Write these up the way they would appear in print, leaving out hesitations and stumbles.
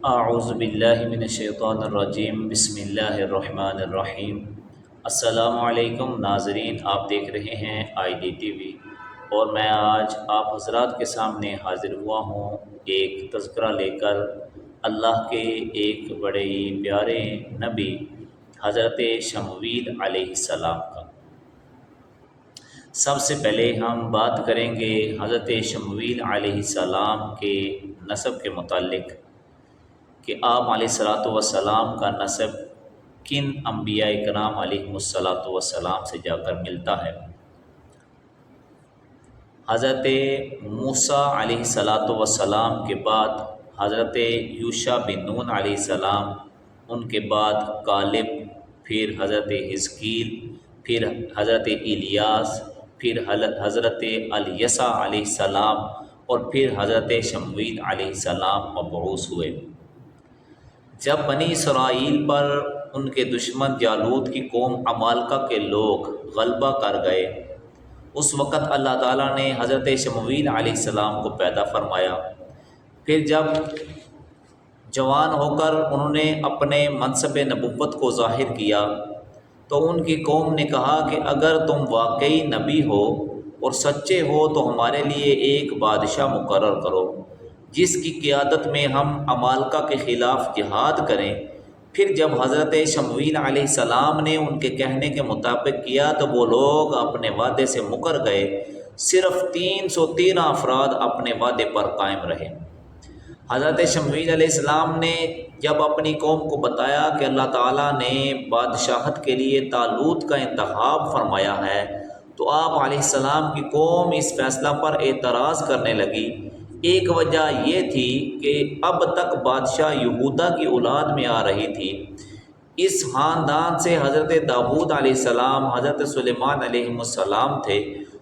اعوذ باللہ من الشیطان الرجیم، بسم اللہ الرحمن الرحیم۔ السلام علیکم ناظرین، آپ دیکھ رہے ہیں آئی ڈی ٹی وی، اور میں آج آپ حضرات کے سامنے حاضر ہوا ہوں ایک تذکرہ لے کر اللہ کے ایک بڑے ہی پیارے نبی حضرت شمویل علیہ السلام کا۔ سب سے پہلے ہم بات کریں گے حضرت شمویل علیہ السلام کے نسب کے متعلق کہ آپ علیہ الصلاۃ والسلام کا نسب کن انبیاء کرام علیہ الصلاۃ والسلام سے جا کر ملتا ہے۔ حضرت موسیٰ علیہ الصلاۃ والسلام کے بعد حضرت یوشع بن نون علیہ السلام، ان کے بعد کالب، پھر حضرت حزقیل، پھر حضرت الیاس، پھر حضرت الیسع علیہ السلام، اور پھر حضرت شمویل علیہ السلام مبعوث ہوئے۔ جب بنی اسرائیل پر ان کے دشمن جالوت کی قوم عمالقہ کے لوگ غلبہ کر گئے، اس وقت اللہ تعالیٰ نے حضرت شمویل علیہ السلام کو پیدا فرمایا۔ پھر جب جوان ہو کر انہوں نے اپنے منصب نبوت کو ظاہر کیا تو ان کی قوم نے کہا کہ اگر تم واقعی نبی ہو اور سچے ہو تو ہمارے لیے ایک بادشاہ مقرر کرو جس کی قیادت میں ہم عمالقہ کے خلاف جہاد کریں۔ پھر جب حضرت شمویل علیہ السلام نے ان کے کہنے کے مطابق کیا تو وہ لوگ اپنے وعدے سے مکر گئے، صرف 313 افراد اپنے وعدے پر قائم رہے۔ حضرت شمویل علیہ السلام نے جب اپنی قوم کو بتایا کہ اللہ تعالیٰ نے بادشاہت کے لیے طالوت کا انتخاب فرمایا ہے تو آپ علیہ السلام کی قوم اس فیصلہ پر اعتراض کرنے لگی۔ ایک وجہ یہ تھی کہ اب تک بادشاہ یہودا کی اولاد میں آ رہی تھی، اس خاندان سے حضرت داؤد علیہ السلام، حضرت سلیمان علیہ السلام تھے،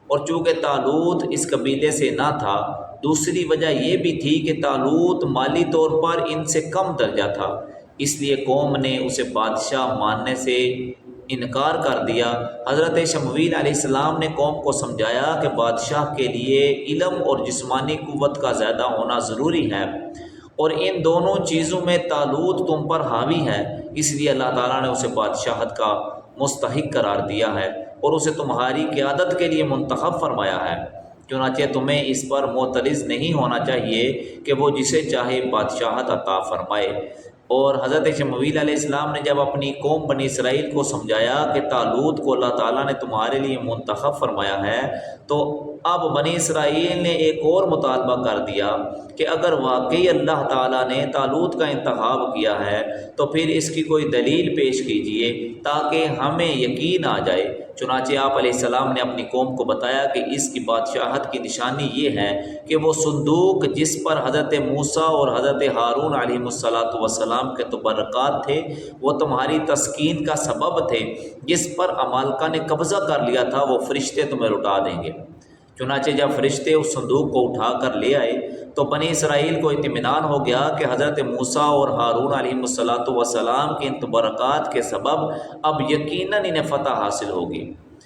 اور چونکہ طالوت اس قبیلے سے نہ تھا۔ دوسری وجہ یہ بھی تھی کہ طالوت مالی طور پر ان سے کم درجہ تھا، اس لیے قوم نے اسے بادشاہ ماننے سے انکار کر دیا۔ حضرت شمویل علیہ السلام نے قوم کو سمجھایا کہ بادشاہ کے لیے علم اور جسمانی قوت کا زیادہ ہونا ضروری ہے، اور ان دونوں چیزوں میں طالوت تم پر حاوی ہے، اس لیے اللہ تعالیٰ نے اسے بادشاہت کا مستحق قرار دیا ہے اور اسے تمہاری قیادت کے لیے منتخب فرمایا ہے۔ چنانچہ تمہیں اس پر معترض نہیں ہونا چاہیے کہ وہ جسے چاہے بادشاہت عطا فرمائے۔ اور حضرت شمویل علیہ السلام نے جب اپنی قوم بنی اسرائیل کو سمجھایا کہ طالوت کو اللہ تعالیٰ نے تمہارے لیے منتخب فرمایا ہے، تو اب بنی اسرائیل نے ایک اور مطالبہ کر دیا کہ اگر واقعی اللہ تعالیٰ نے طالوت کا انتخاب کیا ہے تو پھر اس کی کوئی دلیل پیش کیجئے تاکہ ہمیں یقین آ جائے۔ چنانچہ آپ علیہ السلام نے اپنی قوم کو بتایا کہ اس کی بادشاہت کی نشانی یہ ہے کہ وہ صندوق جس پر حضرت موسیٰ اور حضرت ہارون علیہ السلام کے تبرکات تھے، وہ تمہاری تسکین کا سبب تھے، جس پر عمالقہ نے قبضہ کر لیا تھا، وہ فرشتے تمہیں لوٹا دیں گے۔ چنانچہ جب فرشتے اس صندوق کو اٹھا کر لے آئے تو بنی اسرائیل کو اطمینان ہو گیا کہ حضرت موسیٰ اور ہارون علیہ السلام کے ان تبرکات کے سبب اب یقیناً انہیں فتح حاصل ہوگی۔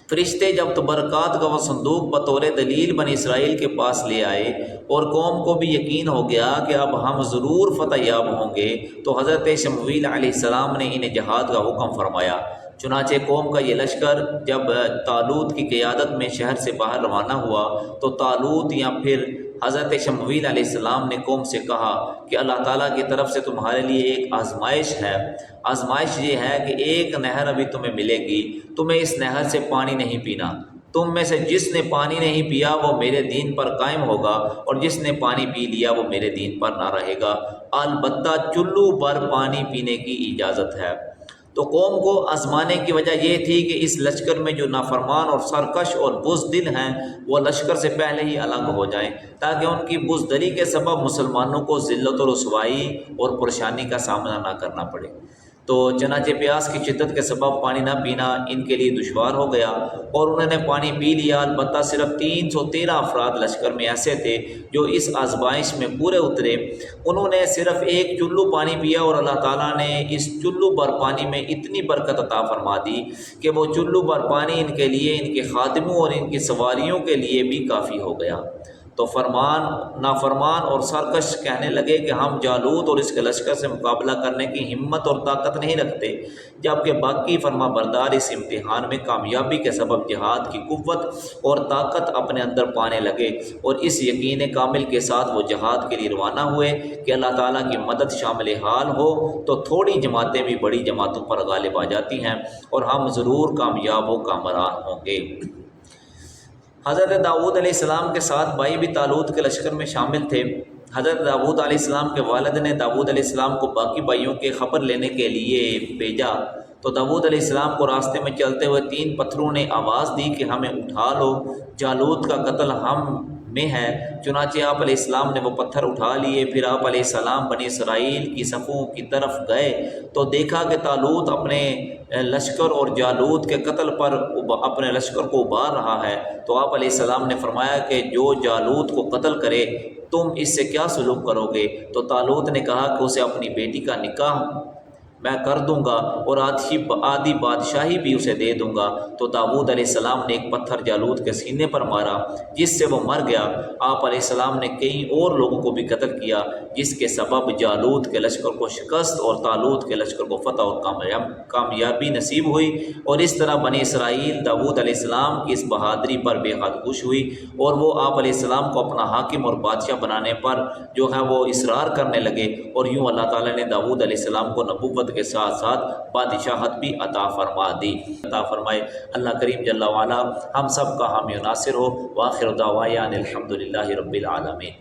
فرشتے جب تبرکات کا وہ صندوق بطور دلیل بنی اسرائیل کے پاس لے آئے اور قوم کو بھی یقین ہو گیا کہ اب ہم ضرور فتح یاب ہوں گے، تو حضرت شمویل علیہ السلام نے انہیں جہاد کا حکم فرمایا۔ چنانچہ قوم کا یہ لشکر جب طالوت کی قیادت میں شہر سے باہر روانہ ہوا تو طالوت یا پھر حضرت شمویل علیہ السلام نے قوم سے کہا کہ اللہ تعالیٰ کی طرف سے تمہارے لیے ایک آزمائش ہے۔ آزمائش یہ ہے کہ ایک نہر ابھی تمہیں ملے گی، تمہیں اس نہر سے پانی نہیں پینا۔ تم میں سے جس نے پانی نہیں پیا وہ میرے دین پر قائم ہوگا، اور جس نے پانی پی لیا وہ میرے دین پر نہ رہے گا، البتہ چلو بھر پانی پینے کی اجازت ہے۔ تو قوم کو آزمانے کی وجہ یہ تھی کہ اس لشکر میں جو نافرمان اور سرکش اور بزدل ہیں وہ لشکر سے پہلے ہی الگ ہو جائیں، تاکہ ان کی بزدلی کے سبب مسلمانوں کو ذلت و رسوائی اور پریشانی کا سامنا نہ کرنا پڑے۔ تو چنانچہ پیاس کی شدت کے سبب پانی نہ پینا ان کے لیے دشوار ہو گیا، اور انہوں نے پانی پی لیا، البتہ صرف 313 افراد لشکر میں ایسے تھے جو اس آزمائش میں پورے اترے۔ انہوں نے صرف ایک چلو پانی پیا اور اللہ تعالیٰ نے اس چلو بھر پانی میں اتنی برکت عطا فرما دی کہ وہ چلو بھر پانی ان کے لیے، ان کے خادموں اور ان کی سواریوں کے لیے بھی کافی ہو گیا۔ تو نافرمان اور سرکش کہنے لگے کہ ہم جالوت اور اس کے لشکر سے مقابلہ کرنے کی ہمت اور طاقت نہیں رکھتے، جبکہ باقی فرما بردار اس امتحان میں کامیابی کے سبب جہاد کی قوت اور طاقت اپنے اندر پانے لگے، اور اس یقین کامل کے ساتھ وہ جہاد کے لیے روانہ ہوئے کہ اللہ تعالیٰ کی مدد شامل حال ہو تو تھوڑی جماعتیں بھی بڑی جماعتوں پر غالب آ جاتی ہیں اور ہم ضرور کامیاب و کامران ہوں گے۔ حضرت داؤد علیہ السلام کے 7 بھائی بھی طالوت کے لشکر میں شامل تھے۔ حضرت داؤد علیہ السلام کے والد نے داؤد علیہ السلام کو باقی بھائیوں کے خبر لینے کے لیے بھیجا تو داؤد علیہ السلام کو راستے میں چلتے ہوئے 3 پتھروں نے آواز دی کہ ہمیں اٹھا لو، جالوت کا قتل ہم میں ہے۔ چنانچہ آپ علیہ السلام نے وہ پتھر اٹھا لیے۔ پھر آپ علیہ السلام بنی اسرائیل کی صفوں کی طرف گئے تو دیکھا کہ طالوت اپنے لشکر اور جالوت کے قتل پر اپنے لشکر کو ابھار رہا ہے، تو آپ علیہ السلام نے فرمایا کہ جو جالوت کو قتل کرے تم اس سے کیا سلوک کرو گے؟ تو طالوت نے کہا کہ اسے اپنی بیٹی کا نکاح میں کر دوں گا اور آدھی بادشاہی بھی اسے دے دوں گا۔ تو داؤد علیہ السلام نے ایک پتھر جالوت کے سینے پر مارا جس سے وہ مر گیا۔ آپ علیہ السلام نے کئی اور لوگوں کو بھی قتل کیا جس کے سبب جالوت کے لشکر کو شکست اور طالوت کے لشکر کو فتح اور کامیابی نصیب ہوئی، اور اس طرح بنی اسرائیل داؤد علیہ السلام کی اس بہادری پر بے حد خوش ہوئی، اور وہ آپ علیہ السلام کو اپنا حاکم اور بادشاہ بنانے پر جو ہے وہ اصرار کرنے لگے، اور یوں اللہ تعالیٰ نے داؤد علیہ السلام کو نبوت کے ساتھ ساتھ بادشاہت بھی عطا فرمائے۔ اللہ کریم جل وعلا ہم سب کا حامی و ناصر ہو۔ وآخر دعوانا الحمد للہ رب العالمین۔